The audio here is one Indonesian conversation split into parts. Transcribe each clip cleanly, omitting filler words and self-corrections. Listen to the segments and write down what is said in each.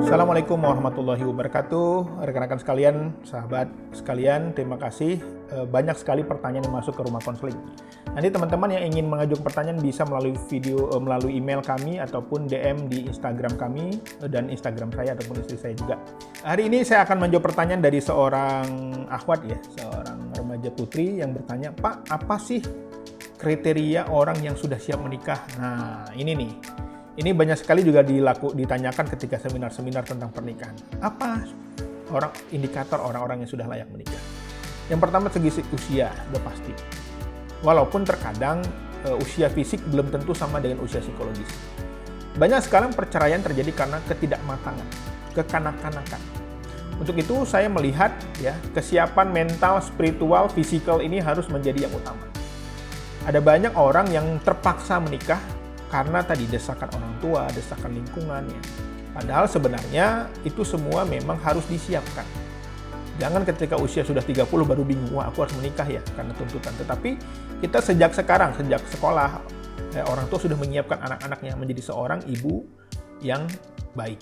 Assalamualaikum warahmatullahi wabarakatuh. Rekan-rekan sekalian, sahabat sekalian, terima kasih. Banyak sekali pertanyaan yang masuk ke rumah konseling. Nanti teman-teman yang ingin mengajukan pertanyaan bisa melalui email kami ataupun DM di Instagram kami dan Instagram saya ataupun istri saya juga. Hari ini saya akan menjawab pertanyaan dari seorang akhwat ya, seorang remaja putri yang bertanya, "Pak, apa sih kriteria orang yang sudah siap menikah?" Nah, ini nih. Ini banyak sekali juga ditanyakan ketika seminar-seminar tentang pernikahan. Apa indikator orang-orang yang sudah layak menikah? Yang pertama segi usia, udah pasti. Walaupun terkadang usia fisik belum tentu sama dengan usia psikologis. Banyak sekarang perceraian terjadi karena ketidakmatangan, kekanak-kanakan. Untuk itu saya melihat ya, kesiapan mental, spiritual, fisikal ini harus menjadi yang utama. Ada banyak orang yang terpaksa menikah karena tadi desakan orang tua, desakan lingkungan ya. Padahal sebenarnya itu semua memang harus disiapkan. Jangan ketika usia sudah 30 baru bingung, wah aku harus menikah ya karena tuntutan. Tetapi kita sejak sekarang, sejak sekolah, orang tua sudah menyiapkan anak-anaknya menjadi seorang ibu yang baik.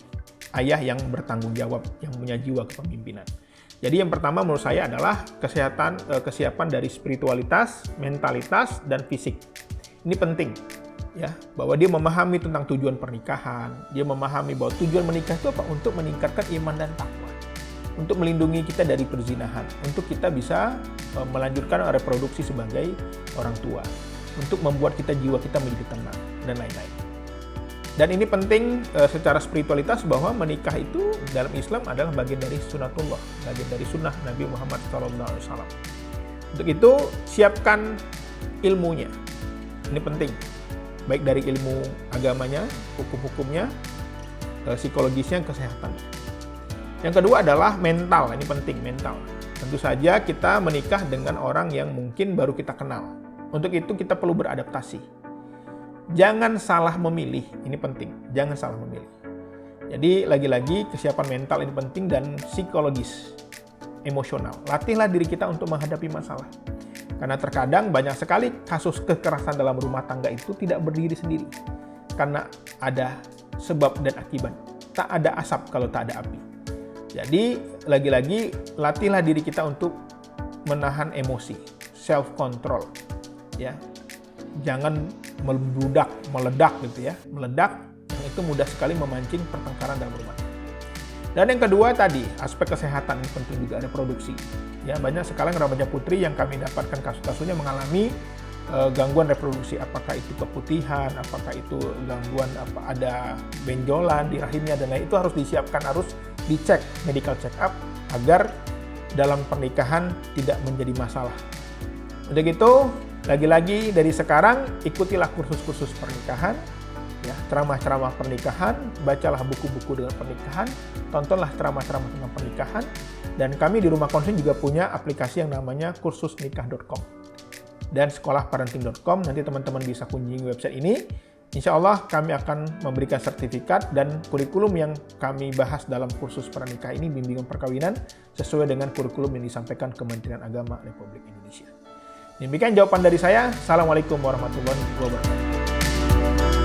Ayah yang bertanggung jawab, yang punya jiwa kepemimpinan. Jadi yang pertama menurut saya adalah kesiapan dari spiritualitas, mentalitas, dan fisik. Ini penting. Ya, bahwa dia memahami tentang tujuan pernikahan, dia memahami bahwa tujuan menikah itu apa? Untuk meningkatkan iman dan takwa, untuk melindungi kita dari perzinahan, untuk kita bisa melanjutkan reproduksi sebagai orang tua, untuk membuat jiwa kita menjadi tenang, dan lain-lain. Dan ini penting secara spiritualitas bahwa menikah itu dalam Islam adalah bagian dari sunnatullah, bagian dari sunnah Nabi Muhammad SAW. Untuk itu, siapkan ilmunya. Ini penting. Baik dari ilmu agamanya, hukum-hukumnya, psikologisnya, kesehatan. Yang kedua adalah mental, ini penting, mental. Tentu saja kita menikah dengan orang yang mungkin baru kita kenal. Untuk itu kita perlu beradaptasi. Jangan salah memilih, ini penting, jangan salah memilih. Jadi lagi-lagi kesiapan mental ini penting dan psikologis, emosional. Latihlah diri kita untuk menghadapi masalah. Karena terkadang banyak sekali kasus kekerasan dalam rumah tangga itu tidak berdiri sendiri. Karena ada sebab dan akibat. Tak ada asap kalau tak ada api. Jadi, lagi-lagi latihlah diri kita untuk menahan emosi. Self-control. Ya. Jangan meledak gitu ya. Meledak, yang itu mudah sekali memancing pertengkaran dalam rumah. Dan yang kedua tadi, aspek kesehatan ini penting juga, ada produksi. Ya, banyak sekali remaja putri yang kami dapatkan kasus-kasusnya mengalami gangguan reproduksi, apakah itu keputihan, apakah itu gangguan ada benjolan di rahimnya dan lain, itu harus disiapkan, harus dicek, medical check up agar dalam pernikahan tidak menjadi masalah. Untuk itu, lagi-lagi dari sekarang ikutilah kursus-kursus pernikahan. Ya, ceramah-ceramah pernikahan, bacalah buku-buku dengan pernikahan, tontonlah ceramah-ceramah tentang pernikahan, dan kami di Rumah Konseling juga punya aplikasi yang namanya kursusnikah.com dan sekolahparenting.com. Nanti teman-teman bisa kunjungi website ini. Insya Allah kami akan memberikan sertifikat dan kurikulum yang kami bahas dalam kursus pernikahan ini, bimbingan perkawinan, sesuai dengan kurikulum yang disampaikan Kementerian Agama Republik Indonesia. Demikian jawaban dari saya. Assalamualaikum warahmatullahi wabarakatuh.